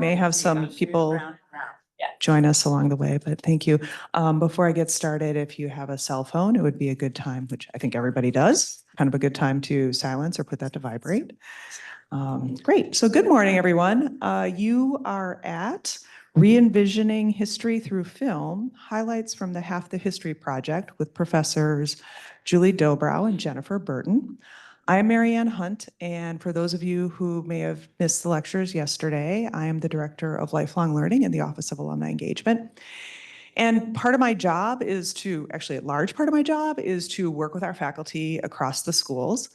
may have some people join us along the way, but thank you. Before I get started, if you have a cell phone, it would be a good time, which I think everybody does, kind of a good time to silence or put that to vibrate. Great. So good morning, everyone. You are at Re-envisioning History Through Film, highlights from the Half the History Project with professors Julie Dobrow and Jennifer Burton. I am Marianne Hunt, and for those of you who may have missed the lectures yesterday, I am the Director of Lifelong Learning in the Office of Alumni Engagement. And part of my job is to, actually a large part of my job is to work with our faculty across the schools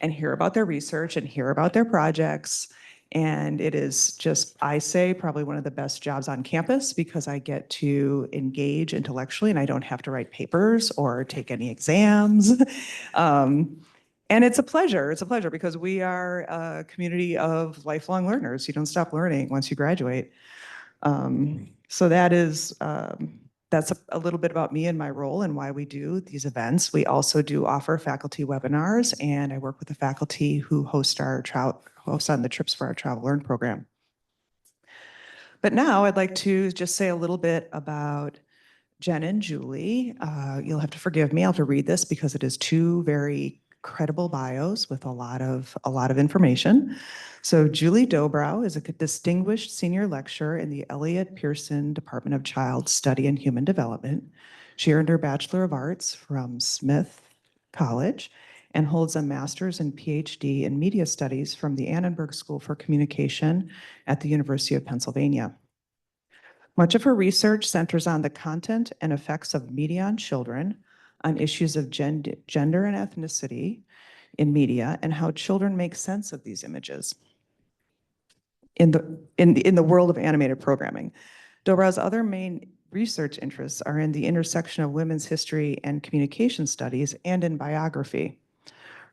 and hear about their research and hear about their projects. And it is just, I say, probably one of the best jobs on campus because I get to engage intellectually and I don't have to write papers or take any exams. And it's a pleasure. It's a pleasure because we are a community of lifelong learners. You don't stop learning once you graduate. So that is, that's a little bit about me and my role and why we do these events. We also do offer faculty webinars, and I work with the faculty who host on the trips for our Travel Learn program. But now I'd like to just say a little bit about Jen and Julie. You'll have to forgive me. I'll have to read this because it is two very credible bios with a lot of information. So Julie Dobrow is a distinguished senior lecturer in the Elliott Pearson Department of Child Study and Human Development. She earned her Bachelor of Arts from Smith College and holds a master's and Ph.D. in media studies from the Annenberg School for Communication at the University of Pennsylvania. Much of her research centers on the content and effects of media on children, on issues of gender and ethnicity in media, and how children make sense of these images in the world of animated programming. Dobrow's other main research interests are in the intersection of women's history and communication studies and in biography.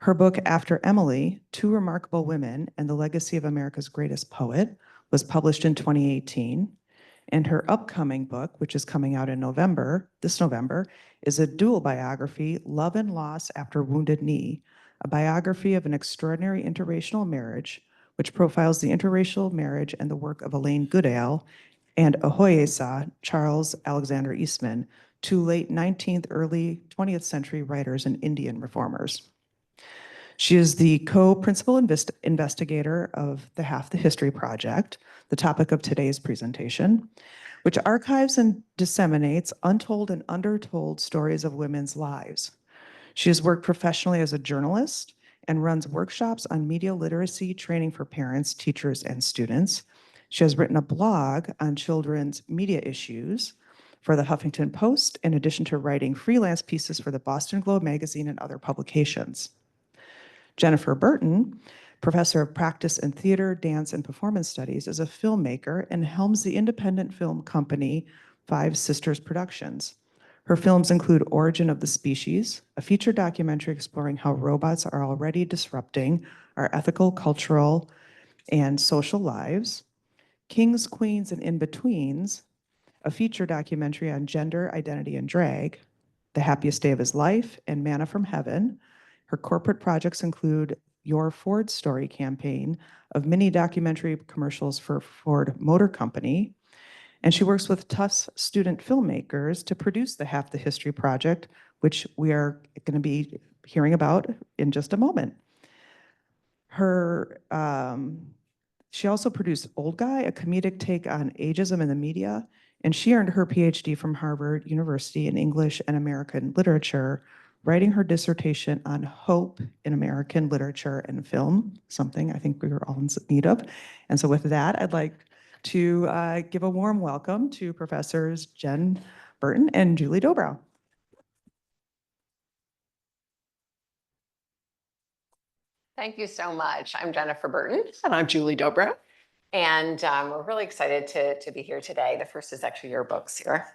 Her book, After Emily, Two Remarkable Women and the Legacy of America's Greatest Poet, was published in 2018. And her upcoming book, which is coming out in this November, is a dual biography, Love and Loss After Wounded Knee, a biography of an extraordinary interracial marriage, which profiles the interracial marriage and the work of Elaine Goodale and Ohíye Charles Alexander Eastman, two late 19th, early 20th century writers and Indian reformers. She is the co-principal investigator of the Half the History Project, the topic of today's presentation, which archives and disseminates untold and undertold stories of women's lives. She has worked professionally as a journalist and runs workshops on media literacy training for parents, teachers, and students. She has written a blog on children's media issues for the Huffington Post, in addition to writing freelance pieces for the Boston Globe magazine and other publications. Jennifer Burton, professor of practice in theater, dance, and performance studies, is a filmmaker and helms the independent film company Five Sisters Productions. Her films include Origin of the Species, a feature documentary exploring how robots are already disrupting our ethical, cultural, and social lives, Kings, Queens, and In-Betweens, a feature documentary on gender, identity, and drag, The Happiest Day of His Life, and Manna from Heaven. Her corporate projects include Your Ford Story campaign of mini documentary commercials for Ford Motor Company. And she works with Tufts student filmmakers to produce the Half the History Project, which we are going to be hearing about in just a moment. She also produced Old Guy, a comedic take on ageism in the media, and she earned her Ph.D. from Harvard University in English and American Literature, writing her dissertation on hope in American literature and film, something I think we were all in need of. And so with that, I'd like to give a warm welcome to Professors Jen Burton and Julie Dobrow. Thank you so much. I'm Jennifer Burton. And I'm Julie Dobrow. And we're really excited to be here today. The first is actually your books here.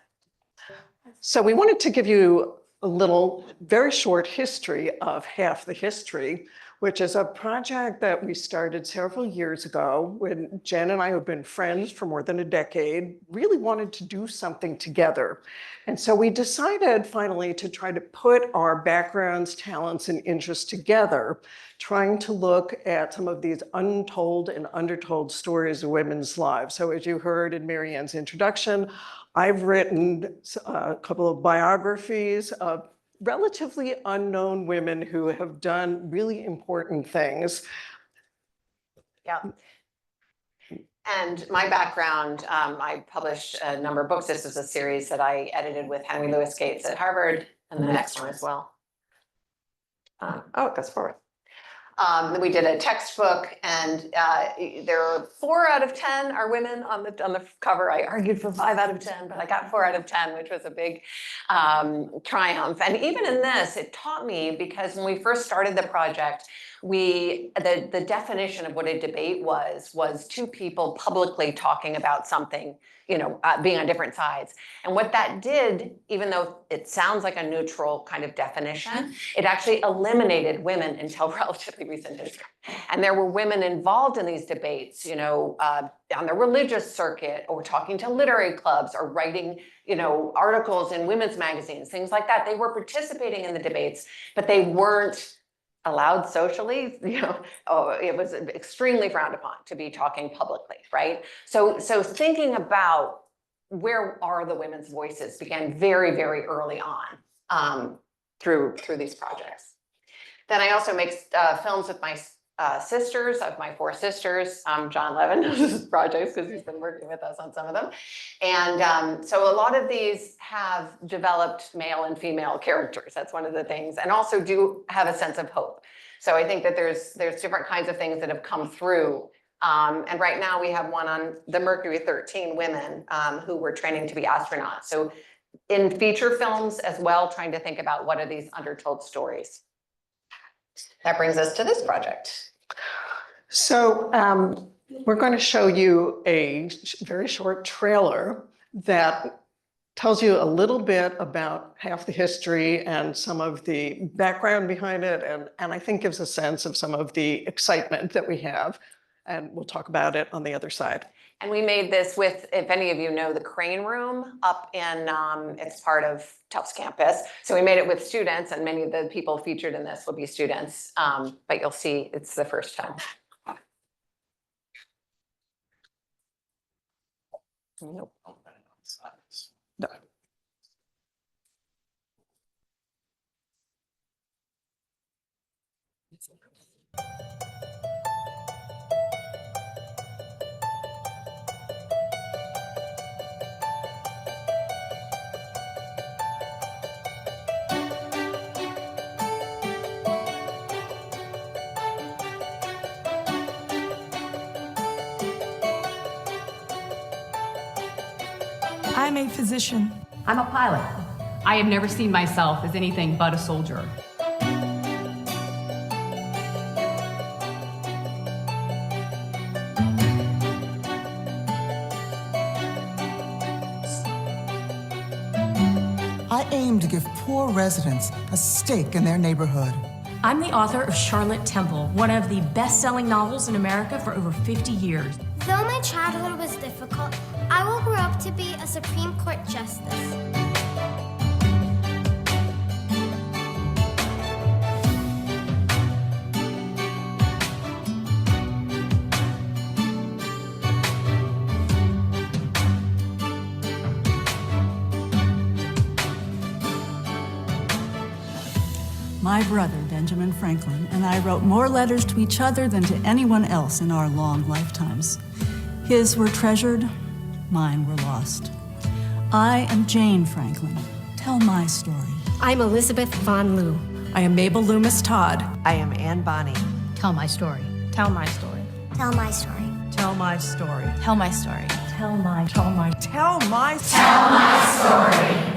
So we wanted to give you a little, very short history of Half the History, which is a project that we started several years ago when Jen and I, who've been friends for more than a decade, really wanted to do something together. And so we decided finally to try to put our backgrounds, talents, and interests together, trying to look at some of these untold and undertold stories of women's lives. So as you heard in Marianne's introduction, I've written a couple of biographies of relatively unknown women who have done really important things. Yeah. And my background, I published a number of books. This is a series that I edited with Henry Louis Gates at Harvard, and the next one as well. Oh, it goes forward. We did a textbook, and there are 4 out of 10 are women on the cover. I argued for 5 out of 10, but I got 4 out of 10, which was a big triumph. And even in this, it taught me, because when we first started the project, the definition of what a debate was 2 people publicly talking about something, being on different sides. And what that did, even though it sounds like a neutral kind of definition, it actually eliminated women until relatively recent history. And there were women involved in these debates, on the religious circuit, or talking to literary clubs, or writing, articles in women's magazines, things like that. They were participating in the debates, but they weren't allowed socially. It was extremely frowned upon to be talking publicly, right? So thinking about where are the women's voices began very, very early on through these projects. Then I also make films with my sisters, of my 4 sisters. John Levin knows his projects because he's been working with us on some of them. And so a lot of these have developed male and female characters. That's one of the things, and also do have a sense of hope. So I think that there's different kinds of things that have come through. And right now we have one on the Mercury 13 women who were training to be astronauts. So in feature films as well, trying to think about what are these undertold stories. That brings us to this project. So we're going to show you a very short trailer that tells you a little bit about half the history and some of the background behind it, and I think gives a sense of some of the excitement that we have. And we'll talk about it on the other side. And we made this with, if any of you know, the Crane Room up in, it's part of Tufts campus. So we made it with students, and many of the people featured in this will be students, but you'll see it's the first time. Nope. No. I'm a physician. I'm a pilot. I have never seen myself as anything but a soldier. I aim to give poor residents a stake in their neighborhood. I'm the author of Charlotte Temple, one of the best-selling novels in America for over 50 years. Though my childhood was difficult, I will grow up to be a Supreme Court justice. My brother, Benjamin Franklin, and I wrote more letters to each other than to anyone else in our long lifetimes. His were treasured, mine were lost. I am Jane Franklin. Tell my story. I'm Elizabeth Von Loo. I am Mabel Loomis Todd. I am Anne Bonny. Tell my story. Tell my story. Tell my story. Tell my story. Tell my story. Tell my story. Tell my story.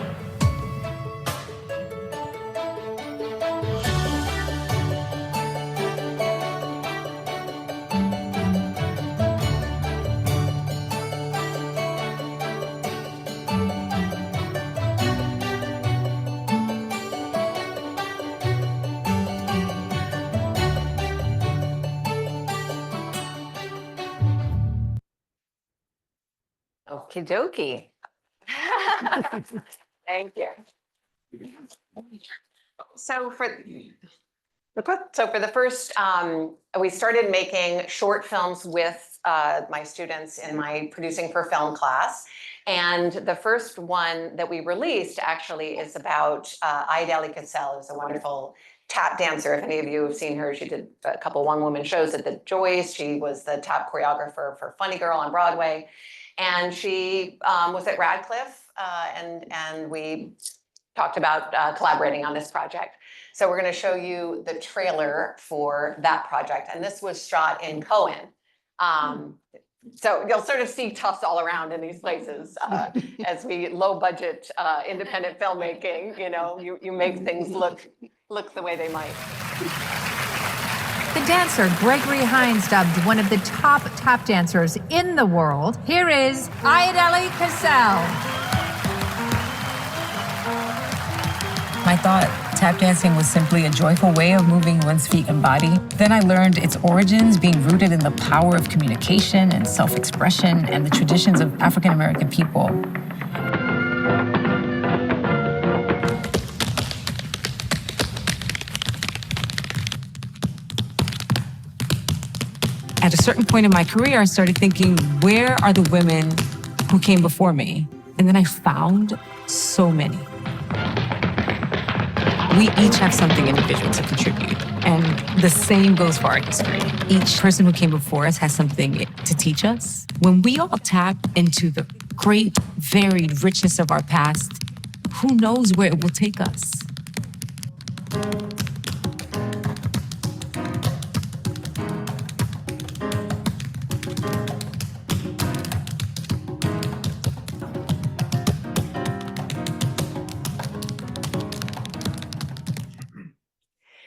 Okie dokie. Thank you. So for the first, we started making short films with my students in my Producing for Film class. And the first one that we released actually is about Ayodele Cassell, who's a wonderful tap dancer. If any of you have seen her, she did a couple one-woman shows at the Joyce. She was the tap choreographer for Funny Girl on Broadway. And she was at Radcliffe, and we talked about collaborating on this project. So we're going to show you the trailer for that project. And this was shot in Cohen. So you'll sort of see Tufts all around in these places as we low budget independent filmmaking, you make things look the way they might. The dancer Gregory Hines, dubbed one of the top tap dancers in the world. Here is Ayodele Cassell. I thought tap dancing was simply a joyful way of moving one's feet and body. Then I learned its origins being rooted in the power of communication and self-expression and the traditions of African American people. At a certain point in my career, I started thinking, where are the women who came before me? And then I found so many. We each have something individual to contribute, and the same goes for our history. Each person who came before us has something to teach us. When we all tap into the great, varied richness of our past, who knows where it will take us?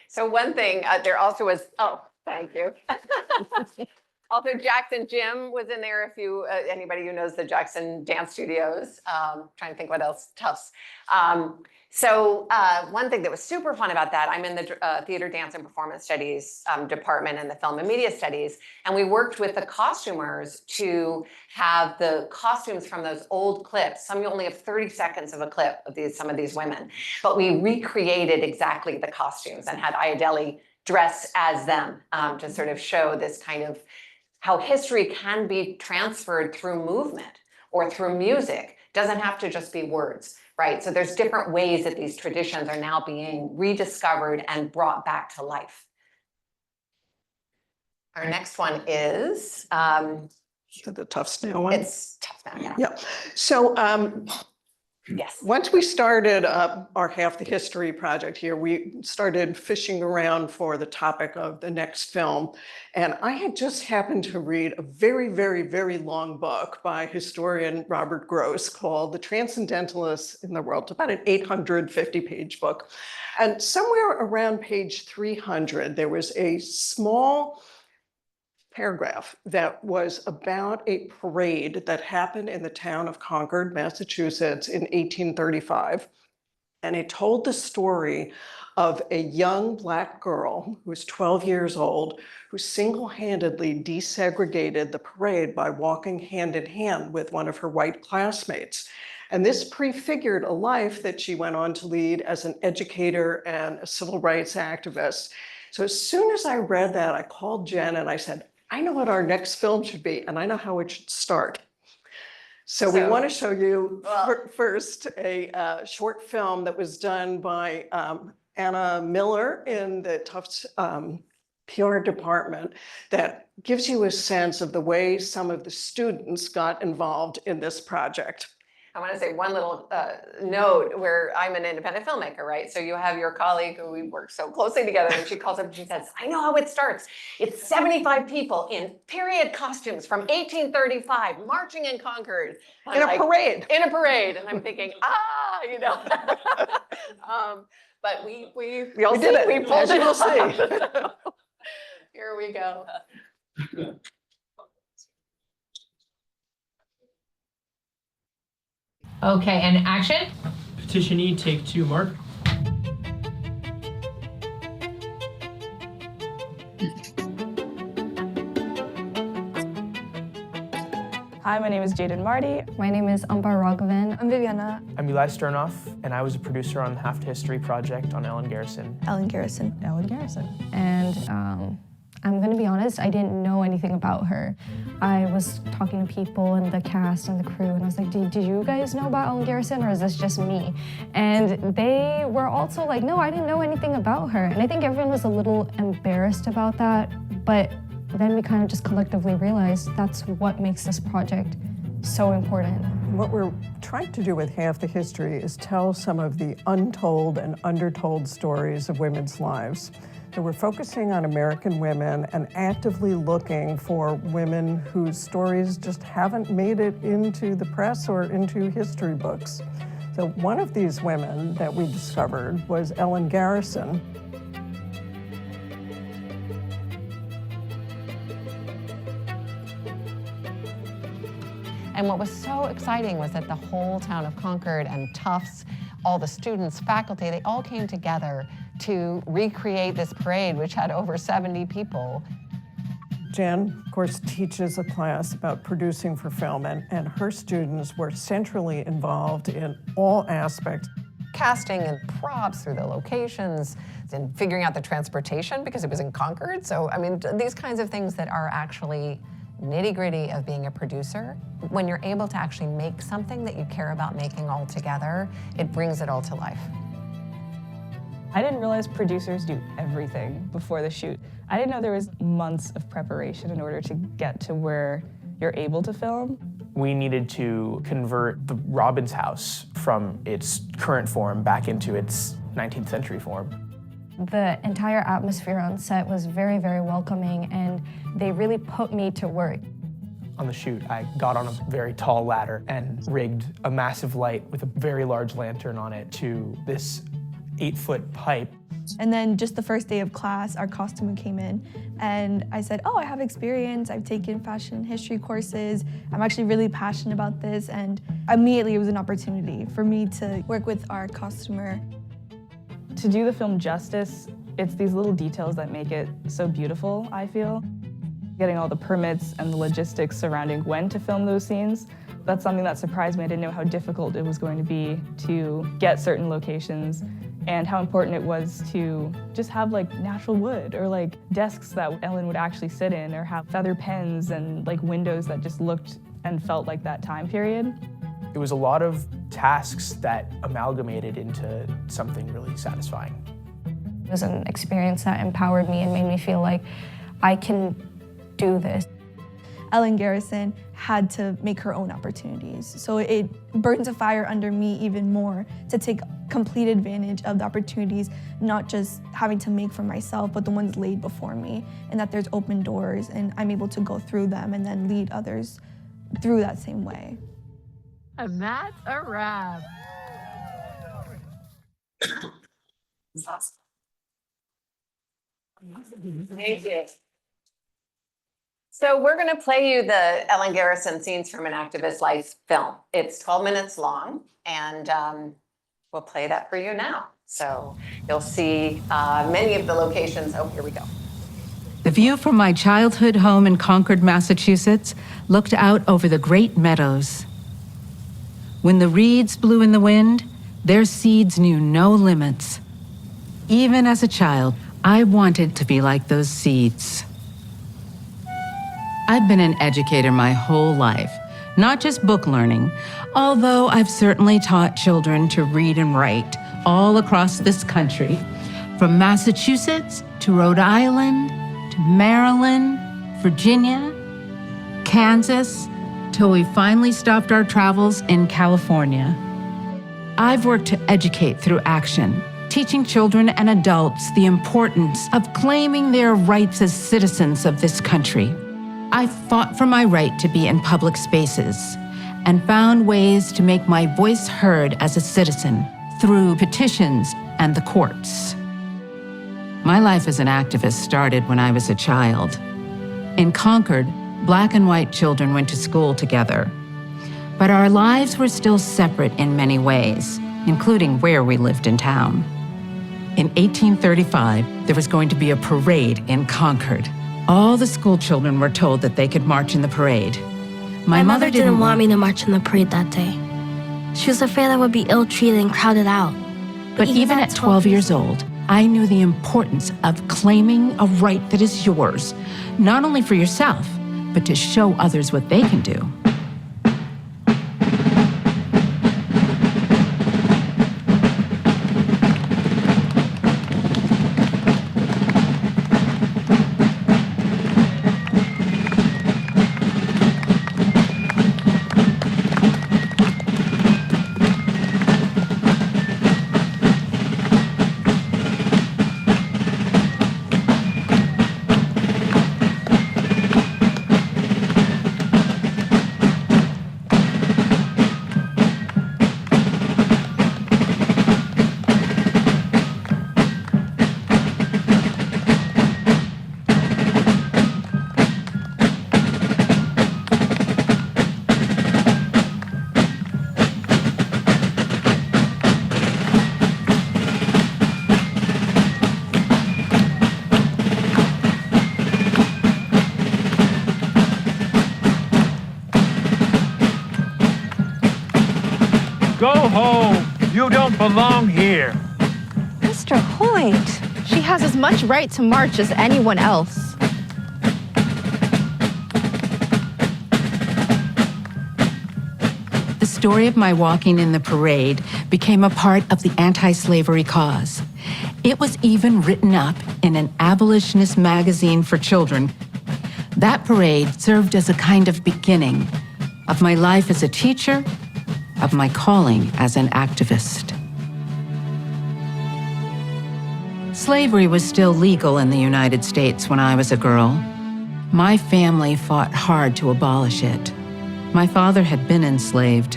So one thing, there also was, thank you. Also, Jackson Jim was in there. If you, anybody who knows the Jackson Dance Studios, trying to think what else, Tufts. So one thing that was super fun about that, I'm in the Theater, Dance, and Performance Studies department in the Film and Media Studies, and we worked with the costumers to have the costumes from those old clips. Some you only have 30 seconds of a clip of some of these women, but we recreated exactly the costumes and had Ayodele dress as them to sort of show this kind of how history can be transferred through movement or through music. Doesn't have to just be words. Right, so there's different ways that these traditions are now being rediscovered and brought back to life. Our next one is the Tufts Now one. It's Tufts Now, yeah. Yeah. So yes. Once we started our Half the History project here, we started fishing around for the topic of the next film. And I had just happened to read a very, very, very long book by historian Robert Gross called The Transcendentalists in the World. It's about an 850-page book. And somewhere around page 300, there was a small paragraph that was about a parade that happened in the town of Concord, Massachusetts in 1835. And it told the story of a young Black girl who was 12 years old, who single-handedly desegregated the parade by walking hand in hand with one of her white classmates. And this prefigured a life that she went on to lead as an educator and a civil rights activist. So as soon as I read that, I called Jen and I said, I know what our next film should be, and I know how it should start. So we want to show you first a short film that was done by Anna Miller in the Tufts PR department that gives you a sense of the way some of the students got involved in this project. I want to say one little note where I'm an independent filmmaker, right? So you have your colleague who we work so closely together, and she calls up and she says, I know how it starts. It's 75 people in period costumes from 1835 marching in Concord. In a parade. In a parade. And I'm thinking, but we did it. We pulled it off. See. Here we go. Okay, and action. Petitionee, take two, Mark. Hi, my name is Jaden Marty. My name is Ambar Raghavan. I'm Viviana. I'm Eli Sternoff, and I was a producer on the Half to History project on Ellen Garrison. Ellen Garrison. Ellen Garrison. And I'm gonna be honest, I didn't know anything about her. I was talking to people and the cast and the crew, and I was like, did you guys know about Ellen Garrison, or is this just me? And they were also like, no, I didn't know anything about her. And I think everyone was a little embarrassed about that, but then we kind of just collectively realized that's what makes this project so important. What we're trying to do with Half the History is tell some of the untold and undertold stories of women's lives. So we're focusing on American women and actively looking for women whose stories just haven't made it into the press or into history books. So one of these women that we discovered was Ellen Garrison. And what was so exciting was that the whole town of Concord and Tufts, all the students, faculty, they all came together to recreate this parade, which had over 70 people. Jen, of course, teaches a class about producing for film, and her students were centrally involved in all aspects. Casting and props through the locations and figuring out the transportation because it was in Concord. So, I mean, these kinds of things that are actually nitty-gritty of being a producer. When you're able to actually make something that you care about making all together, it brings it all to life. I didn't realize producers do everything before the shoot. I didn't know there was months of preparation in order to get to where you're able to film. We needed to convert the Robbins house from its current form back into its 19th century form. The entire atmosphere on set was very, very welcoming, and they really put me to work. On the shoot, I got on a very tall ladder and rigged a massive light with a very large lantern on it to this 8-foot pipe. And then just the first day of class, our costumer came in, and I said, oh, I have experience. I've taken fashion history courses. I'm actually really passionate about this, and immediately it was an opportunity for me to work with our costumer. To do the film justice, it's these little details that make it so beautiful, I feel. Getting all the permits and the logistics surrounding when to film those scenes, that's something that surprised me. I didn't know how difficult it was going to be to get certain locations and how important it was to just have like natural wood or like desks that Ellen would actually sit in, or have feather pens and like windows that just looked and felt like that time period. It was a lot of tasks that amalgamated into something really satisfying. It was an experience that empowered me and made me feel like I can do this. Ellen Garrison had to make her own opportunities. So it burns a fire under me even more to take complete advantage of the opportunities, not just having to make for myself, but the ones laid before me, and that there's open doors and I'm able to go through them and then lead others through that same way. And that's a wrap. Thank you. So we're going to play you the Ellen Garrison Scenes from an Activist Life film. It's 12 minutes long, and we'll play that for you now. So you'll see many of the locations. Oh, here we go. The view from my childhood home in Concord, Massachusetts, looked out over the great meadows. When the reeds blew in the wind, their seeds knew no limits. Even as a child, I wanted to be like those seeds. I've been an educator my whole life, not just book learning, although I've certainly taught children to read and write all across this country, from Massachusetts to Rhode Island, to Maryland, Virginia, Kansas, till we finally stopped our travels in California. I've worked to educate through action, teaching children and adults the importance of claiming their rights as citizens of this country. I fought for my right to be in public spaces and found ways to make my voice heard as a citizen through petitions and the courts. My life as an activist started when I was a child. In Concord, Black and white children went to school together, but our lives were still separate in many ways, including where we lived in town. In 1835, there was going to be a parade in Concord. All the school children were told that they could march in the parade. My mother didn't want me to march in the parade that day. She was afraid I would be ill-treated and crowded out. But even at 12 years old, I knew the importance of claiming a right that is yours, not only for yourself, but to show others what they can do. Go home. You don't belong here. Mr. Hoyt, she has as much right to march as anyone else. The story of my walking in the parade became a part of the anti-slavery cause. It was even written up in an abolitionist magazine for children. That parade served as a kind of beginning of my life as a teacher, of my calling as an activist. Slavery was still legal in the United States when I was a girl. My family fought hard to abolish it. My father had been enslaved.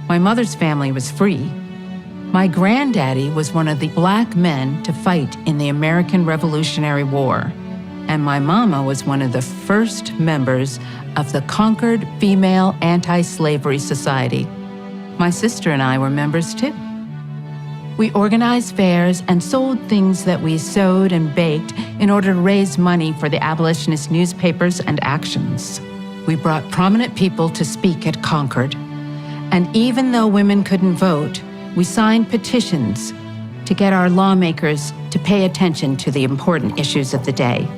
My mother's family was free. My granddaddy was one of the black men to fight in the American Revolutionary War. And my mama was one of the first members of the Concord Female Anti-Slavery Society. My sister and I were members too. We organized fairs and sold things that we sewed and baked in order to raise money for the abolitionist newspapers and actions. We brought prominent people to speak at Concord. And even though women couldn't vote, we signed petitions to get our lawmakers to pay attention to the important issues of the day.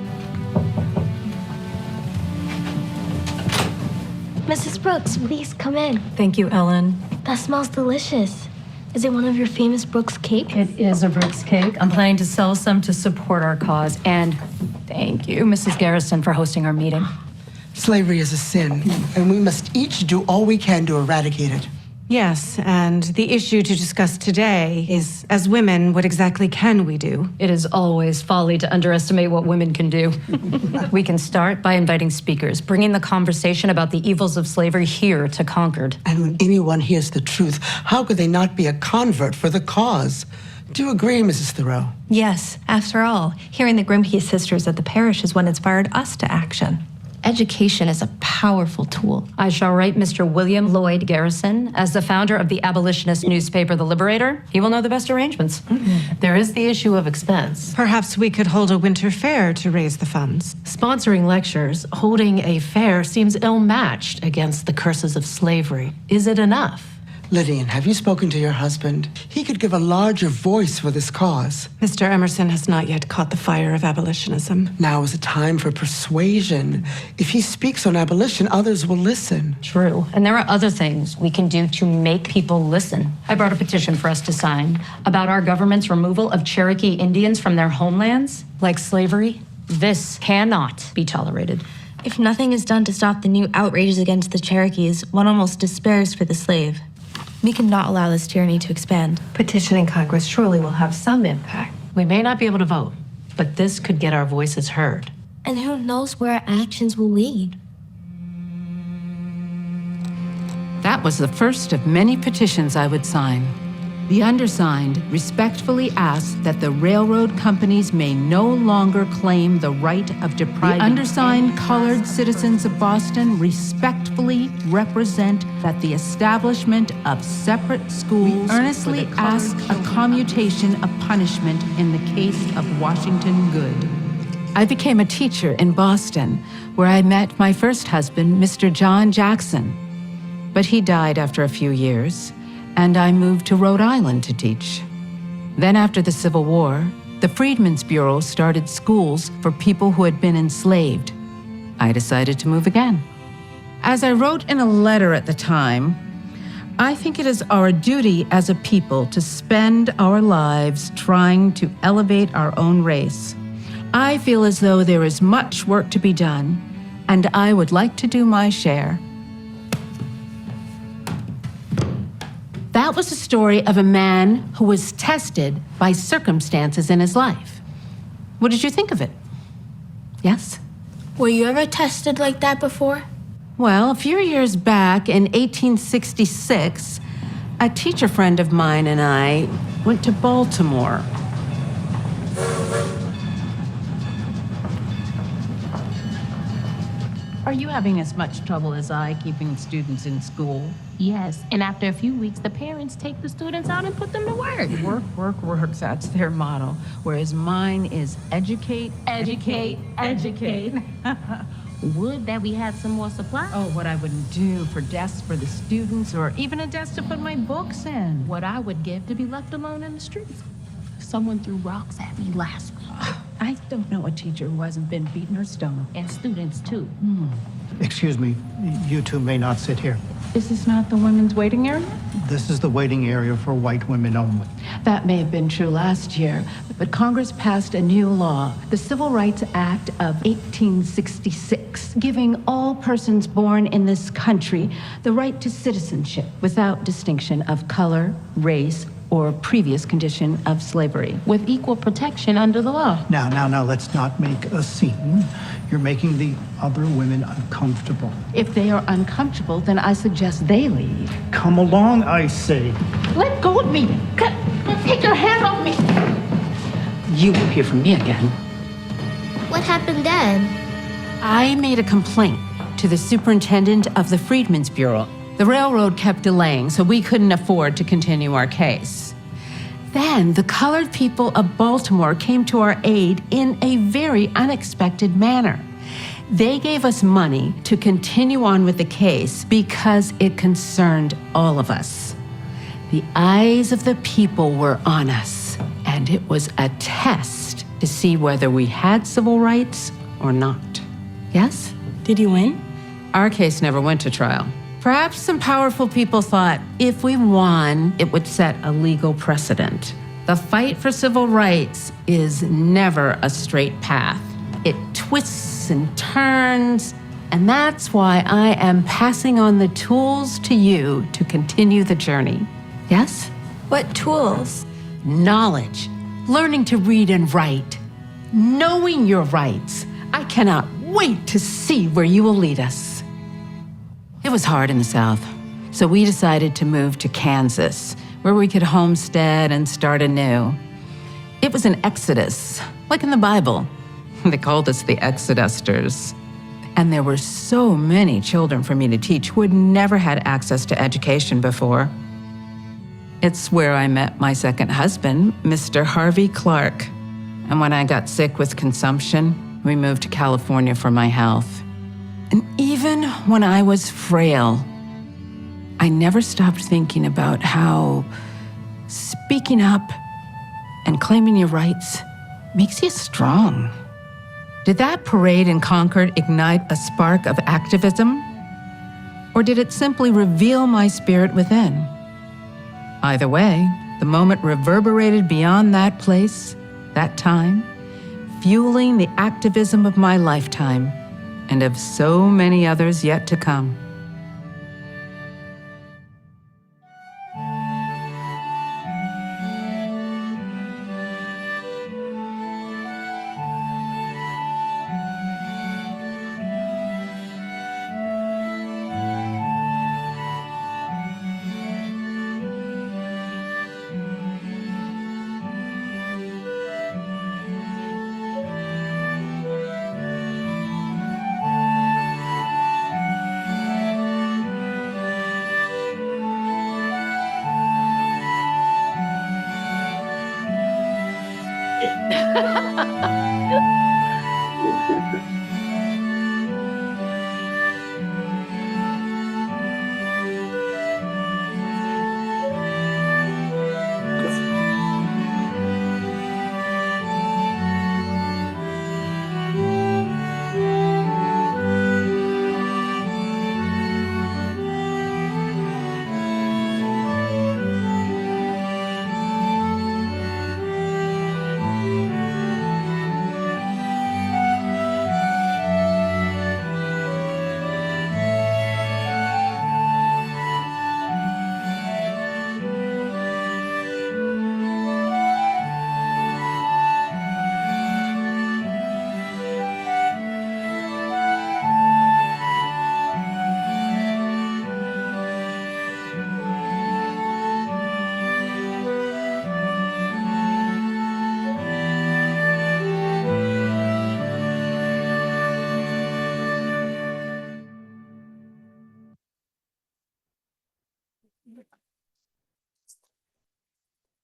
Mrs. Brooks, please come in. Thank you, Ellen. That smells delicious. Is it one of your famous Brooks cakes? It is a Brooks cake. I'm planning to sell some to support our cause. And thank you, Mrs. Garrison, for hosting our meeting. Slavery is a sin, and we must each do all we can to eradicate it. Yes, and the issue to discuss today is, as women, what exactly can we do? It is always folly to underestimate what women can do. We can start by inviting speakers, bringing the conversation about the evils of slavery here to Concord. And when anyone hears the truth, how could they not be a convert for the cause? Do you agree, Mrs. Thoreau? Yes. After all, hearing the Grimke sisters at the parish is what inspired us to action. Education is a powerful tool. I shall write Mr. William Lloyd Garrison as the founder of the abolitionist newspaper, The Liberator. He will know the best arrangements. There is the issue of expense. Perhaps we could hold a winter fair to raise the funds. Sponsoring lectures, holding a fair seems ill-matched against the curses of slavery. Is it enough? Lydian, have you spoken to your husband? He could give a larger voice for this cause. Mr. Emerson has not yet caught the fire of abolitionism. Now is a time for persuasion. If he speaks on abolition, others will listen. True. And there are other things we can do to make people listen. I brought a petition for us to sign about our government's removal of Cherokee Indians from their homelands, like slavery. This cannot be tolerated. If nothing is done to stop the new outrages against the Cherokees, one almost despairs for the slave. We cannot allow this tyranny to expand. Petitioning Congress surely will have some impact. We may not be able to vote, but this could get our voices heard. And who knows where our actions will lead? That was the first of many petitions I would sign. The undersigned respectfully asked that the railroad companies may no longer claim the right of depriving. The undersigned colored citizens of Boston respectfully represent that the establishment of separate schools earnestly ask a commutation of punishment in the case of Washington Good. I became a teacher in Boston where I met my first husband, Mr. John Jackson. But he died after a few years, and I moved to Rhode Island to teach. Then after the Civil War, the Freedmen's Bureau started schools for people who had been enslaved. I decided to move again. As I wrote in a letter at the time, I think it is our duty as a people to spend our lives trying to elevate our own race. I feel as though there is much work to be done, and I would like to do my share. That was the story of a man who was tested by circumstances in his life. What did you think of it? Yes? Were you ever tested like that before? Well, a few years back in 1866, a teacher friend of mine and I went to Baltimore. Are you having as much trouble as I keeping students in school? Yes, and after a few weeks, the parents take the students out and put them to work. Work, that's their motto. Whereas mine is educate, educate, educate. Would that we had some more supplies. Oh, what I wouldn't do for desks for the students or even a desk to put my books in. What I would give to be left alone in the streets. Someone threw rocks at me last week. I don't know a teacher who hasn't been beaten or stoned. And students too. Excuse me, you two may not sit here. Is this not the women's waiting area? This is the waiting area for white women only. That may have been true last year, but Congress passed a new law, the Civil Rights Act of 1866, giving all persons born in this country the right to citizenship without distinction of color, race, or previous condition of slavery. With equal protection under the law. Now, let's not make a scene. You're making the other women uncomfortable. If they are uncomfortable, then I suggest they leave. Come along, I say. Let go of me! Take your hand off me! You won't hear from me again. What happened then? I made a complaint to the superintendent of the Freedmen's Bureau. The railroad kept delaying, so we couldn't afford to continue our case. Then the colored people of Baltimore came to our aid in a very unexpected manner. They gave us money to continue on with the case because it concerned all of us. The eyes of the people were on us, and it was a test to see whether we had civil rights or not. Yes? Did you win? Our case never went to trial. Perhaps some powerful people thought if we won, it would set a legal precedent. The fight for civil rights is never a straight path. It twists and turns, and that's why I am passing on the tools to you to continue the journey. Yes? What tools? Knowledge, learning to read and write, knowing your rights. I cannot wait to see where you will lead us. It was hard in the South, so we decided to move to Kansas, where we could homestead and start anew. It was an exodus, like in the Bible. They called us the Exodusters. And there were so many children for me to teach who had never had access to education before. It's where I met my second husband, Mr. Harvey Clark. And when I got sick with consumption, we moved to California for my health. And even when I was frail, I never stopped thinking about how speaking up and claiming your rights makes you strong. Did that parade in Concord ignite a spark of activism? Or did it simply reveal my spirit within? Either way, the moment reverberated beyond that place, that time, fueling the activism of my lifetime and of so many others yet to come.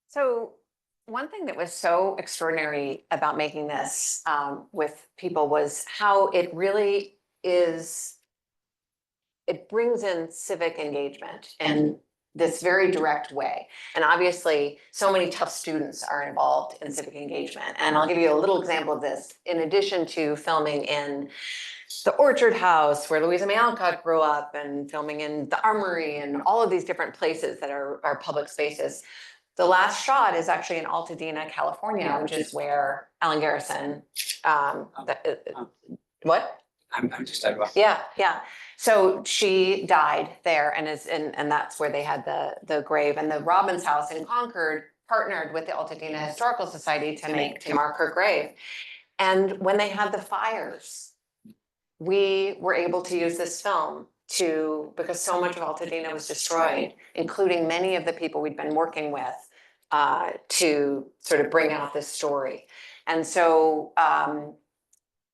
So one thing that was so extraordinary about making this with people was how it really is, it brings in civic engagement in this very direct way. And obviously, so many tough students are involved in civic engagement. And I'll give you a little example of this. In addition to filming in the Orchard House, where Louisa May Alcott grew up, and filming in the Armory, and all of these different places that are public spaces, the last shot is actually in Altadena, California, which is where Ellen Garrison, what? I'm just talking about. Yeah, yeah. So she died there, and and that's where they had the grave. And the Robbins House in Concord partnered with the Altadena Historical Society to mark her grave. And when they had the fires, we were able to use this film because so much of Altadena was destroyed, including many of the people we'd been working with, to sort of bring out this story. And so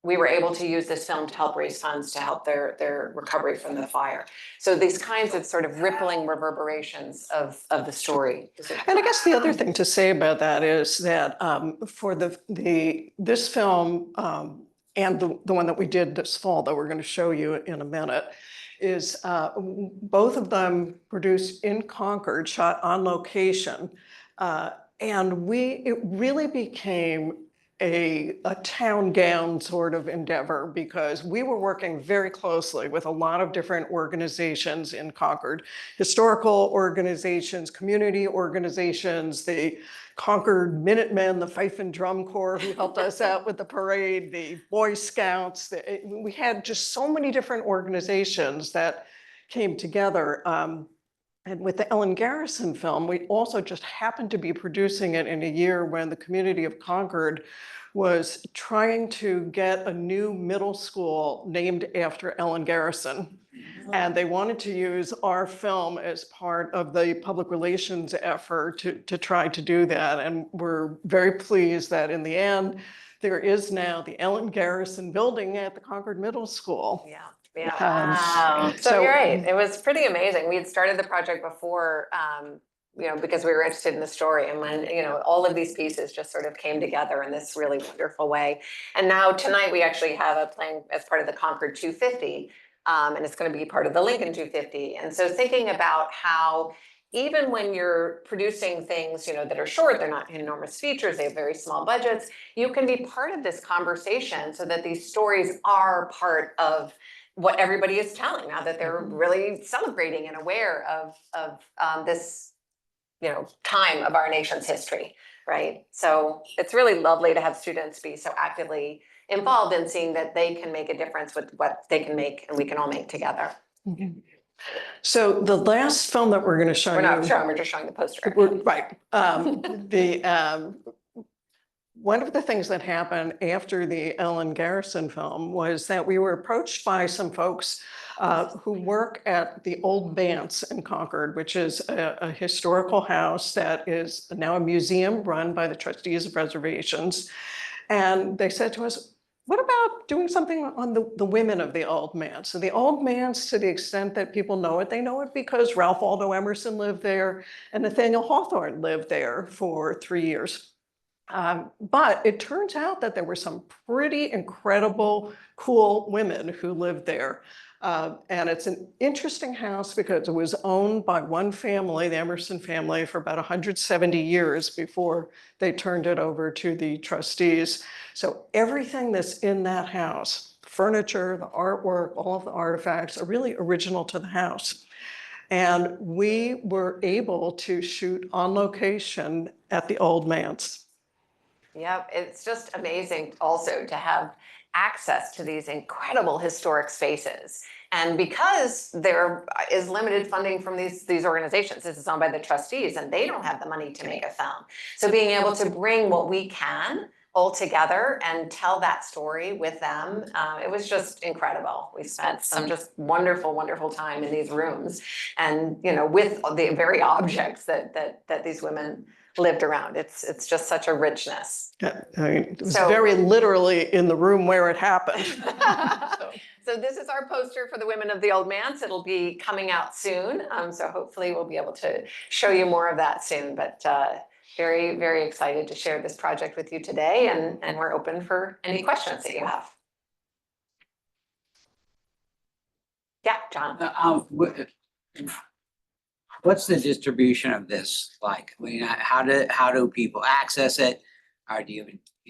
we were able to use this film to help raise funds to help their recovery from the fire. So these kinds of sort of rippling reverberations of the story. And I guess the other thing to say about that is that for this film and the one that we did this fall that we're going to show you in a minute, is both of them produced in Concord, shot on location. And it really became a town gown sort of endeavor, because we were working very closely with a lot of different organizations in Concord, historical organizations, community organizations, the Concord Minutemen, the Fife and Drum Corps who helped us out with the parade, the Boy Scouts. We had just so many different organizations that came together. And with the Ellen Garrison film, we also just happened to be producing it in a year when the community of Concord was trying to get a new middle school named after Ellen Garrison. And they wanted to use our film as part of the public relations effort to try to do that. And we're very pleased that in the end, there is now the Ellen Garrison building at the Concord Middle School. Yeah. Yeah. Wow. So you're right. It was pretty amazing. We had started the project before, because we were interested in the story, and when, all of these pieces just sort of came together in this really wonderful way. And now tonight we actually have a playing as part of the Concord 250, and it's going to be part of the Lincoln 250. And so thinking about how even when you're producing things, that are short, they're not enormous features, they have very small budgets, you can be part of this conversation so that these stories are part of what everybody is telling now that they're really celebrating and aware of this, time of our nation's history, right? So it's really lovely to have students be so actively involved in seeing that they can make a difference with what they can make and we can all make together. Mm-hmm. So the last film that we're going to show you. We're not showing, we're just showing the poster. Right. One of the things that happened after the Ellen Garrison film was that we were approached by some folks who work at the Old Manse in Concord, which is a historical house that is now a museum run by the trustees of reservations. And they said to us, what about doing something on the women of the Old Manse? So the Old Manse, to the extent that people know it, they know it because Ralph Waldo Emerson lived there and Nathaniel Hawthorne lived there for 3 years. But it turns out that there were some pretty incredible, cool women who lived there. And it's an interesting house because it was owned by one family, the Emerson family, for about 170 years before they turned it over to the trustees. So everything that's in that house, furniture, the artwork, all of the artifacts are really original to the house. And we were able to shoot on location at the Old Manse. Yep, it's just amazing also to have access to these incredible historic spaces. And because there is limited funding from these organizations, this is owned by the trustees, and they don't have the money to make a film. So being able to bring what we can all together and tell that story with them, it was just incredible. We spent some just wonderful, wonderful time in these rooms, and with the very objects that these women lived around. It's just such a richness. Yeah, I mean, it was very literally in the room where it happened. So this is our poster for the Women of the Old Manse. It'll be coming out soon. So hopefully we'll be able to show you more of that soon. But very, very excited to share this project with you today. And we're open for any questions that you have. Yeah, John. What's the distribution of this like? I mean, how do people access it? Or do you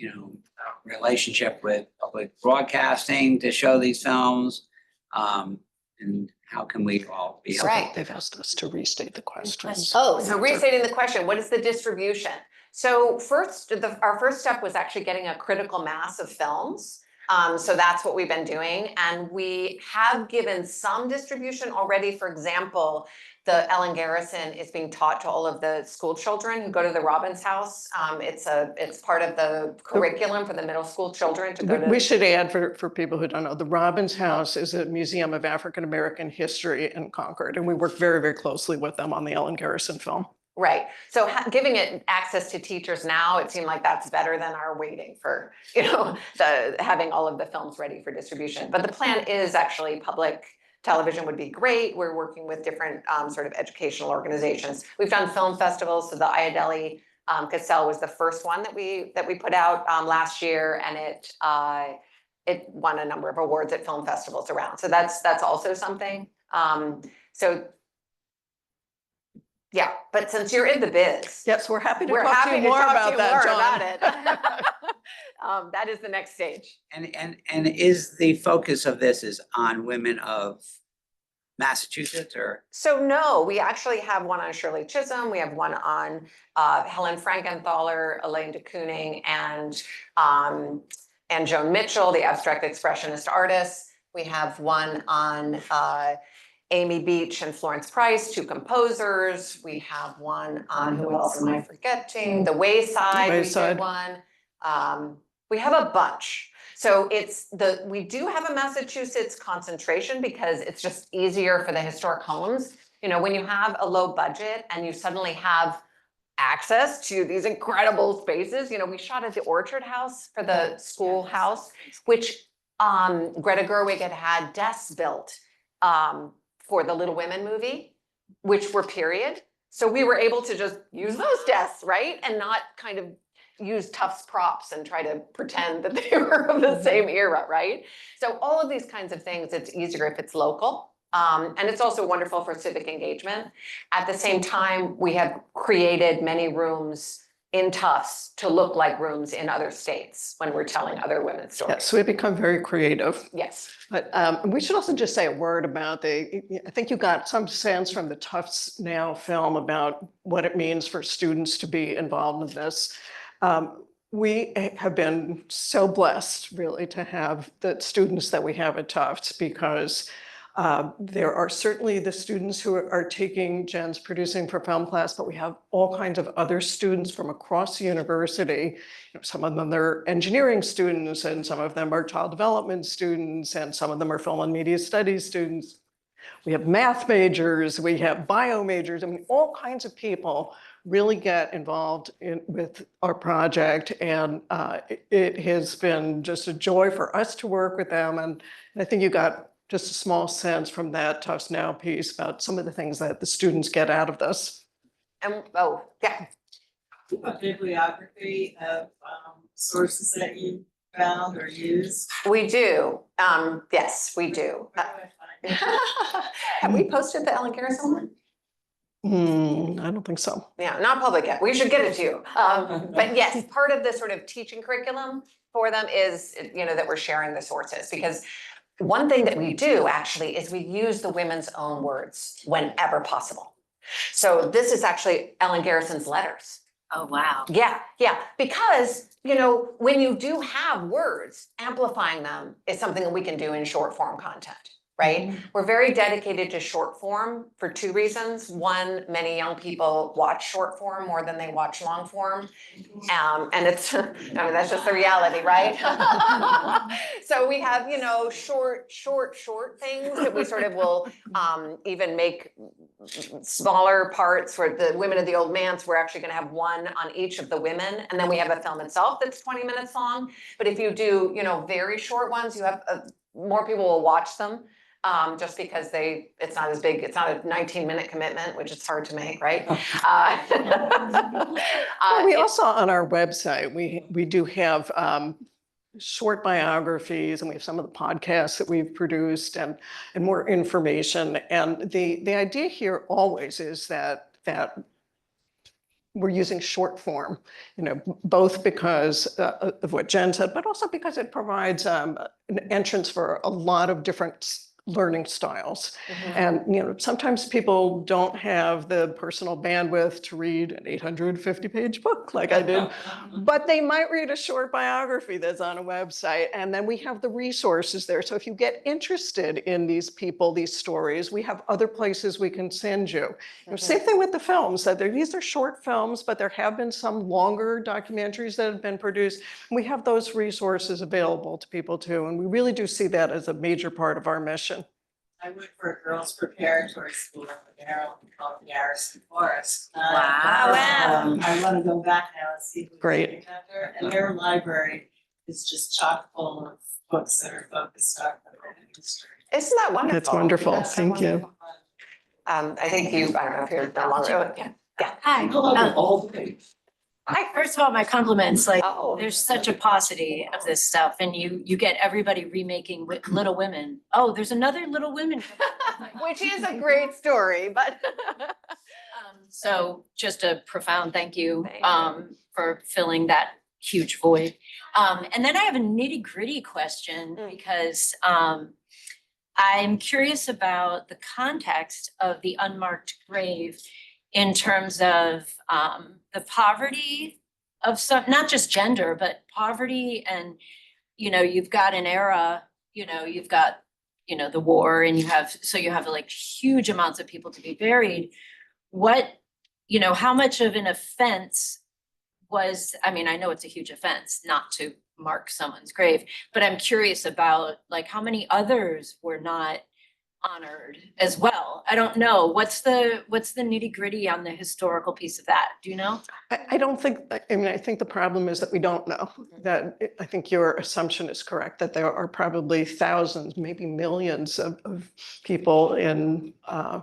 a relationship with public broadcasting to show these films? And how can we all be helpful? Right. They've asked us to restate the questions. Oh, so restating the question, what is the distribution? So our first step was actually getting a critical mass of films. So that's what we've been doing. And we have given some distribution already. For example, the Ellen Garrison is being taught to all of the school children who go to the Robbins House. It's part of the curriculum for the middle school children to go to. We should add for people who don't know, the Robbins House is a museum of African American history in Concord, and we work very, very closely with them on the Ellen Garrison film. Right. So giving it access to teachers now, it seemed like that's better than our waiting for, having all of the films ready for distribution. But the plan is actually public television would be great. We're working with different sort of educational organizations. We've done film festivals. So the Ayodele Cassell was the first one that we put out last year, and it won a number of awards at film festivals around. So that's also something. Yeah, but since you're in the biz. Yes, we're happy to talk to you more about that, John. That is the next stage. And is the focus of this is on women of Massachusetts or? So no, we actually have one on Shirley Chisholm. We have one on Helen Frankenthaler, Elaine de Kooning, and Joan Mitchell, the abstract expressionist artist. We have one on Amy Beach and Florence Price, two composers. We have one on, who else am I forgetting? The Wayside. We did one. We have a bunch. So we do have a Massachusetts concentration because it's just easier for the historic homes. When you have a low budget and you suddenly have access to these incredible spaces, we shot at the Orchard House for the schoolhouse, which Greta Gerwig had desks built for the Little Women movie, which were period. So we were able to just use those desks, right? And not kind of use Tufts props and try to pretend that they were of the same era, right? So all of these kinds of things, it's easier if it's local. And it's also wonderful for civic engagement. At the same time, we have created many rooms in Tufts to look like rooms in other states when we're telling other women's stories. Yes, so we've become very creative. Yes. But we should also just say a word about I think you got some sense from the Tufts Now film about what it means for students to be involved in this. We have been so blessed really to have the students that we have at Tufts, because there are certainly the students who are taking Jen's Producing for Film class, but we have all kinds of other students from across the university. Some of them are engineering students, and some of them are child development students, and some of them are film and media studies students. We have math majors, we have bio majors. I mean, all kinds of people really get involved with our project, and it has been just a joy for us to work with them. And I think you got just a small sense from that Tufts Now piece about some of the things that the students get out of this. And yeah. A bibliography of sources that you found or used? We do. Yes, we do. Have we posted the Ellen Garrison one? I don't think so. Yeah, not public yet. We should get it to you. But yes, part of the sort of teaching curriculum for them is, that we're sharing the sources, because one thing that we do actually is we use the women's own words whenever possible. So this is actually Ellen Garrison's letters. Oh, wow. Yeah. Because, when you do have words, amplifying them is something that we can do in short form content, right? Mm-hmm. We're very dedicated to short form for two reasons. One, many young people watch short form more than they watch long form. And it's, that's just the reality, right? So we have, short things that we sort of will even make smaller parts. For the Women of the Old Manse, we're actually going to have one on each of the women. And then we have a film itself that's 20 minutes long. But if you do, very short ones, you have more people will watch them. Just because it's not as big, it's not a 19-minute commitment, which is hard to make, right? We also, on our website, we do have short biographies, and we have some of the podcasts that we've produced and more information. And the idea here always is that we're using short form, both because of what Jen said, but also because it provides an entrance for a lot of different learning styles. And sometimes people don't have the personal bandwidth to read an 850-page book like I did, but they might read a short biography that's on a website, and then we have the resources there. So if you get interested in these people, these stories, we have other places we can send you. Same thing with the films, that these are short films, but there have been some longer documentaries that have been produced. We have those resources available to people too, and we really do see that as a major part of our mission. I went for a girls' preparatory school in Goodale called Garrison Forest. Wow. I want to go back now and see. Great. And their library is just chock full of books that are focused on history. Isn't that wonderful? That's wonderful. Thank you. I think I don't know if you're no longer. Yeah. Hi. First of all, my compliments. Like, there's such a paucity of this stuff, and you get everybody remaking Little Women. Oh, there's another Little Women, which is a great story, but so just a profound thank you for filling that huge void. And then I have a nitty-gritty question because I'm curious about the context of the unmarked grave in terms of the poverty of some, not just gender, but poverty. And, you've got an era, you've got, the war, and you have like huge amounts of people to be buried. How much of an offense was, I know it's a huge offense not to mark someone's grave, but I'm curious about like how many others were not honored as well. I don't know. What's the nitty-gritty on the historical piece of that? Do you know? I don't think, I think the problem is that we don't know. That I think your assumption is correct, that there are probably thousands, maybe millions of people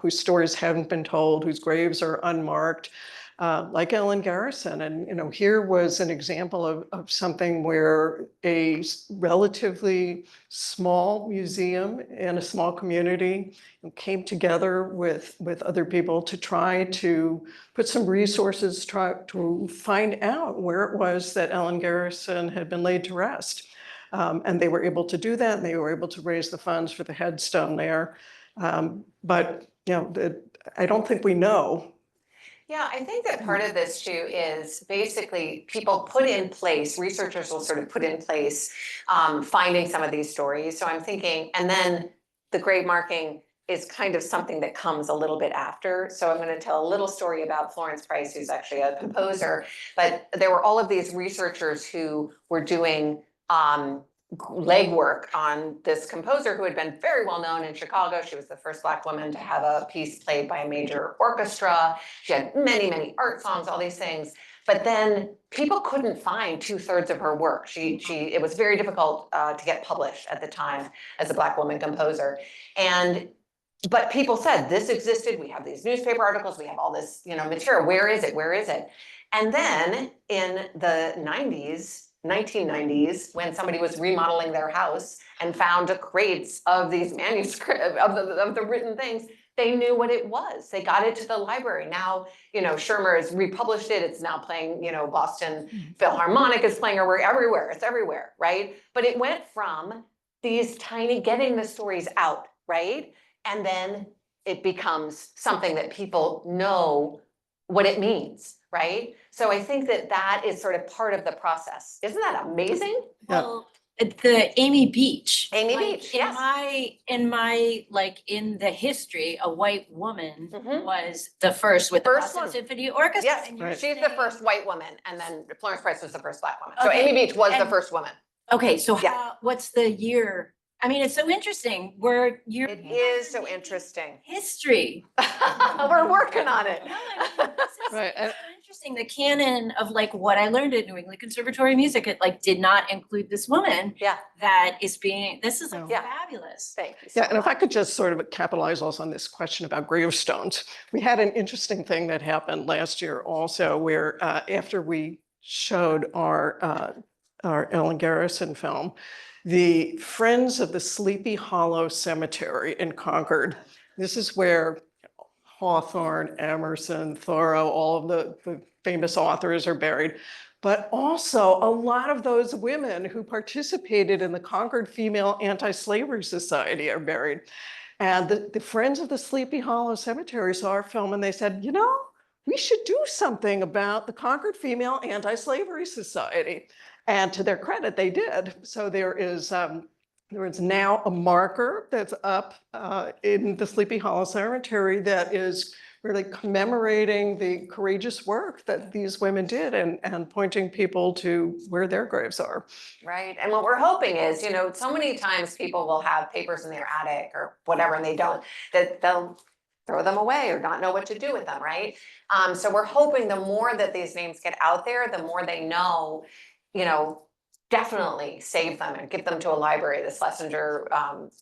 whose stories haven't been told, whose graves are unmarked, like Ellen Garrison. And here was an example of something where a relatively small museum in a small community came together with other people to try to put some resources, try to find out where it was that Ellen Garrison had been laid to rest. And they were able to do that, and they were able to raise the funds for the headstone there. But I don't think we know. Yeah, I think that part of this too is basically people put in place, researchers will sort of put in place finding some of these stories. So I'm thinking, and then the grave marking is kind of something that comes a little bit after. So I'm going to tell a little story about Florence Price, who's actually a composer, but there were all of these researchers who were doing legwork on this composer who had been very well known in Chicago. She was the first Black woman to have a piece played by a major orchestra. She had many, many art songs, all these things. But then people couldn't find 2/3 of her work. It was very difficult to get published at the time as a Black woman composer. But people said, this existed. We have these newspaper articles. We have all this, material. Where is it? Where is it? And then in the 1990s, when somebody was remodeling their house and found crates of these manuscripts of the written things, they knew what it was. They got it to the library. Now, Schirmer has republished it. It's now playing, Boston Philharmonic is playing everywhere. It's everywhere, right? But it went from these getting the stories out, right? And then it becomes something that people know what it means, right? So I think that is sort of part of the process. Isn't that amazing? Well, the Amy Beach. Beach, yes. In the history, a white woman was the first with the Boston Symphony Orchestra. Yes, she's the first white woman, and then Florence Price was the first Black woman. So Amy Beach was the first woman. Okay, so what's the year? It's so interesting. It is so interesting. History. We're working on it. Right. interesting. The canon of like what I learned at New England Conservatory of Music, it like did not include this woman. Yeah. That is being, this is like Yeah. fabulous. Thank you so Yeah, and if I much. could just sort of capitalize also on this question about gravestones. We had an interesting thing that happened last year also where after we showed our Ellen Garrison film, the Friends of the Sleepy Hollow Cemetery in Concord. This is where Hawthorne, Emerson, Thoreau, all of the famous authors are buried. But also a lot of those women who participated in the Concord Female Anti-Slavery Society are buried. And the Friends of the Sleepy Hollow Cemetery saw our film and they said, you know, we should do something about the Concord Female Anti-Slavery Society. And to their credit, they did. So there is now a marker that's up in the Sleepy Hollow Cemetery that is really commemorating the courageous work that these women did and pointing people to where their graves are. Right. And what we're hoping is, you know, so many times people will have papers in their attic or whatever, and they don't, that they'll throw them away or not know what to do with them, right? So we're hoping the more that these names get out there, the more they know, you know, definitely save them and give them to a library. The Schlesinger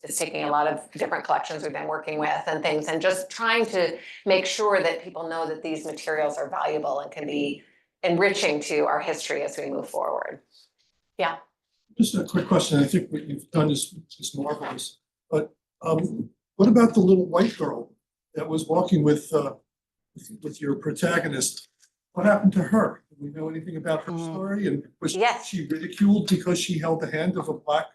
is taking a lot of different collections we've been working with and things, and just trying to make sure that people know that these materials are valuable and can be enriching to our history as we move forward. Yeah. Just a quick question. I think what you've done is marvelous. But what about the little white girl that was walking with your protagonist? What happened to her? Do we know anything about her story? And was she ridiculed because she held the hand of a black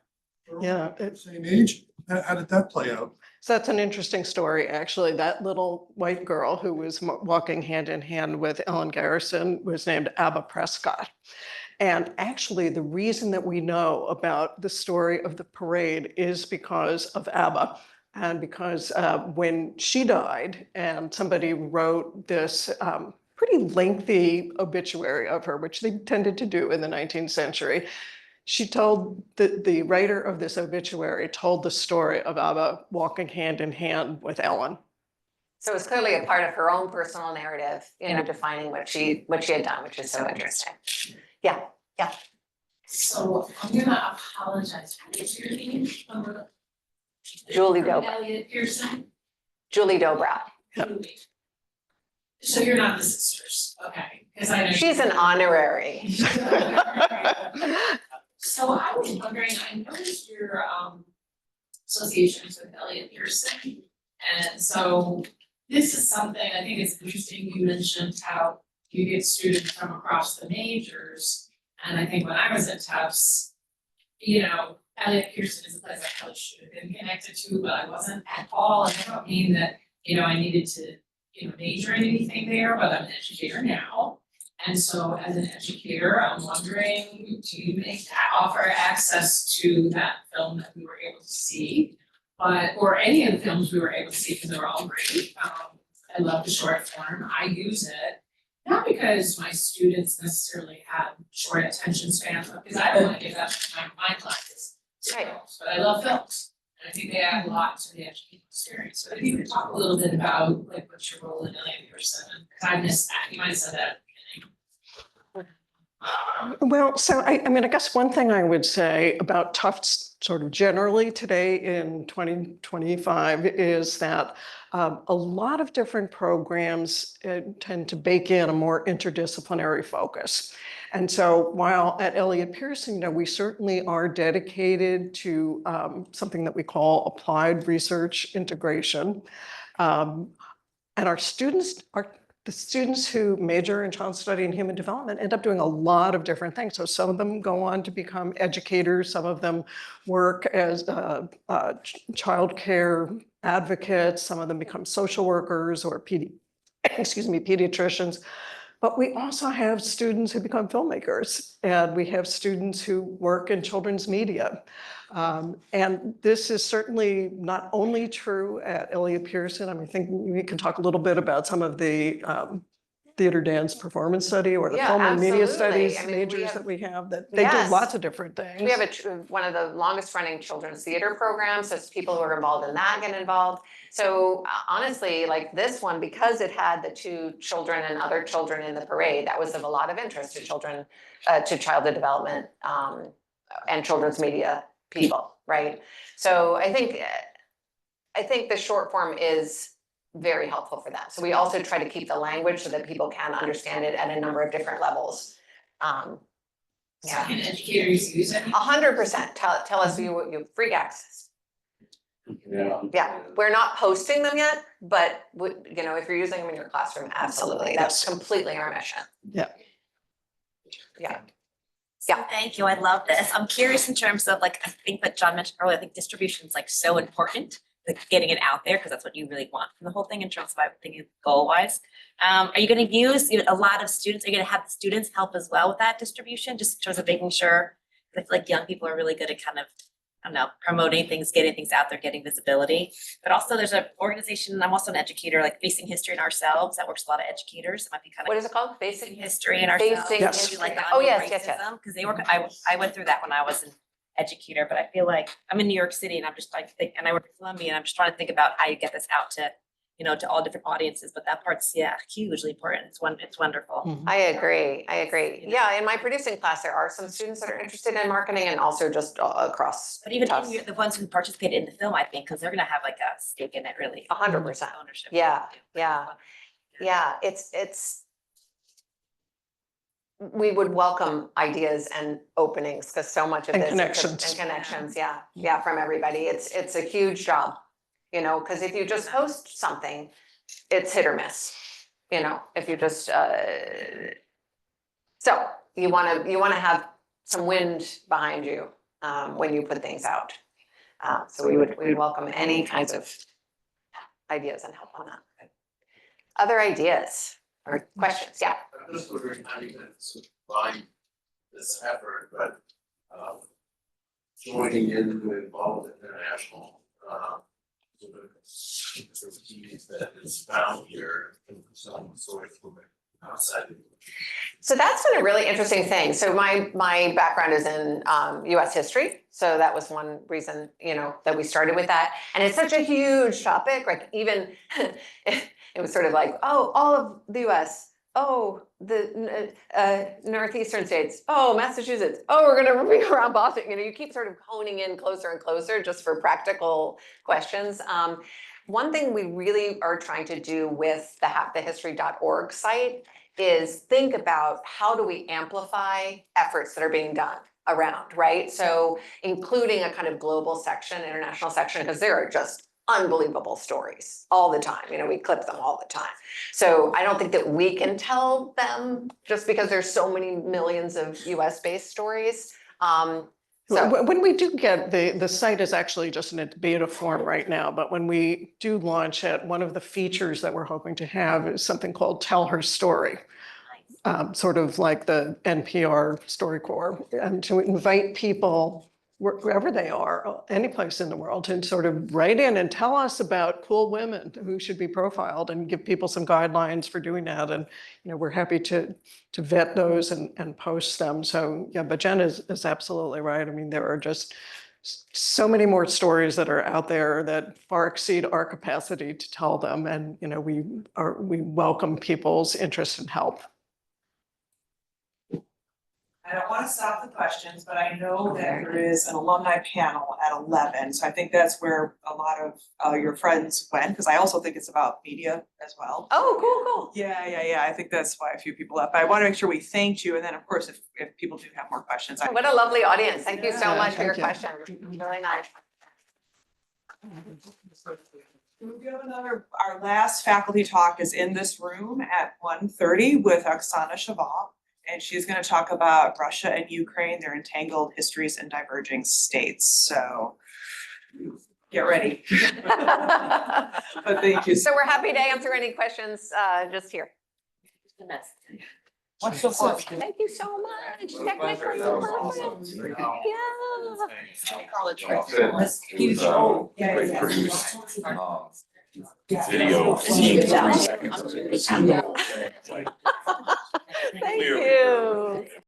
girl the same age? How did that play out? So that's an interesting story, actually. That little white girl who was walking hand in hand with Ellen Garrison was named Abba Prescott. And actually, the reason that we know about the story of the parade is because of Abba. And because when she died and somebody wrote this pretty lengthy obituary of her, which they tended to do in the 19th century, she told, the writer of this obituary told the story of Abba walking hand in hand with Ellen. So it's clearly a part of her own personal narrative, you know, defining what she had done, which is so interesting. Yeah, yeah. So I'm gonna apologize. What is your name? Julie Dobrow. Elliot Pearson. Julie Dobrow. Julie. So you're not the sisters, okay? Because I know She's an honorary. So I was wondering, I noticed your associations with Elliot Pearson, and so this is something I think it's interesting. You mentioned how you get students from across the majors, and I think when I was at Tufts, you know, Elliot Pearson is a place I probably should have been connected to, but I wasn't at all. And I don't mean that, you know, I needed to, you know, major in anything there, but I'm an educator now. And so as an educator, I'm wondering, do you offer access to that film that we were able to see? Or any of the films we were able to see, because they were all great. I love the short form. I use it, not because my students necessarily have short attention spans, but because I don't want to give that to my classes. Films, but I love films. And I think they add a lot to the educational experience. So if you could talk a little bit about like what's your role in Elliot Pearson, because I missed that. You might have said that. Well, so I mean, I guess one thing I would say about Tufts sort of generally today in 2025 is that a lot of different programs tend to bake in a more interdisciplinary focus. And so while at Elliot Pearson, you know, we certainly are dedicated to something that we call applied research integration. And our students are the students who major in child study and human development end up doing a lot of different things. So some of them go on to become educators, some of them work as child care advocates, some of them become social workers or pediatricians. But we also have students who become filmmakers, and we have students who work in children's media. And this is certainly not only true at Elliot Pearson. I mean, I think we can talk a little bit about some of the theater, dance, performance study, or the Yeah, film and media absolutely. studies I mean, we majors have- that we have, that they do Yes. lots of different things. We have one of the longest running children's theater programs, so people who are involved in that get involved. So honestly, like this one, because it had the two children and other children in the parade, that was of a lot of interest to children, to childhood development, and children's media people, right? So I think the short form is very helpful for that. So we also try to keep the language so that people can understand it at a number of different levels. Yeah. Can educators use it? 100%. Tell us you free access. Yeah, we're not posting them yet, but you know, if you're using them in your classroom, absolutely. That's completely our mission. Yeah. Yeah. Yeah. Thank you. I love this. I'm curious in terms of like, I think what John mentioned earlier, I think distribution is like so important, like getting it out there, because that's what you really want from the whole thing in terms of thinking goal wise. Are you going to use a lot of students? Are you going to have the students help as well with that distribution, just in terms of making sure that like young people are really good at kind of, I don't know, promoting things, getting things out there, getting visibility. But also there's an organization, I'm also an educator, like Facing History in Ourselves, that works with a lot of educators. It might be kind of. What is it called? Facing History in Ourselves. Facing History. Like Oh, yes. Because they work, I went through that when I was an educator, but I feel like I'm in New York City and I'm just like, and I work at Columbia and I'm just trying to think about how you get this out to, you know, to all different audiences, but that part's, hugely important. It's wonderful. I agree. Yeah, in my producing class, there are some students that are interested in marketing and also just across. But even the ones who participated in the film, I think, because they're gonna have like a stake in it, really. 100%. Ownership. Yeah. We would welcome ideas and openings because so much of And this. connections. And connections, yeah, from everybody. It's a huge job, you know, because if you just host something, it's hit or miss, you know, if you just, so you want to have some wind behind you when you put things out. So we would welcome any kinds of ideas and help on that. Other ideas or questions? Yeah. I'm just wondering how you can combine this effort, but joining in to involve international expertise that is found here in some sort of outside. So that's been a really interesting thing. So my background is in US history. So that was one reason, you know, that we started with that. And it's such a huge topic, like even it was sort of like, oh, all of the US, oh, the northeastern states, oh, Massachusetts, oh, we're gonna be around Boston. You know, you keep sort of honing in closer and closer just for practical questions. One thing we really are trying to do with the halfthehistory.org site is think about how do we amplify efforts that are being done around, right? So including a kind of global section, international section, because there are just unbelievable stories all the time. You know, we clip them all the time. So I don't think that we can tell them just because there's so many millions of US based stories. So when we do get, the site is actually just in a beta form right now, but when we do launch it, one of the features that we're hoping to have is something called Tell Her Story. Sort of like the NPR StoryCorps, and to invite people wherever they are, any place in the world, to sort of write in and tell us about cool women who should be profiled and give people some guidelines for doing that. And, you know, we're happy to vet those and post them. So yeah, but Jen is absolutely right. I mean, there are just so many more stories that are out there that far exceed our capacity to tell them. And, you know, we welcome people's interest and help. I don't want to stop the questions, but I know that there is an alumni panel at 11. So I think that's where a lot of your friends went, because I also think it's about media as well. Oh, cool. Yeah. I think that's why a few people left. But I want to make sure we thanked you. And then, of course, if people do have more questions. What a lovely audience. Thank you so much for your question. Really nice. We have our last faculty talk is in this room at 1:30 with Oksana Shaval. And she's going to talk about Russia and Ukraine, their entangled histories and diverging states. So get ready. But thank you. So we're happy to answer any questions just here. What's the question? Thank you so much. Technically so perfect. Yeah. Great produced video. Thank you.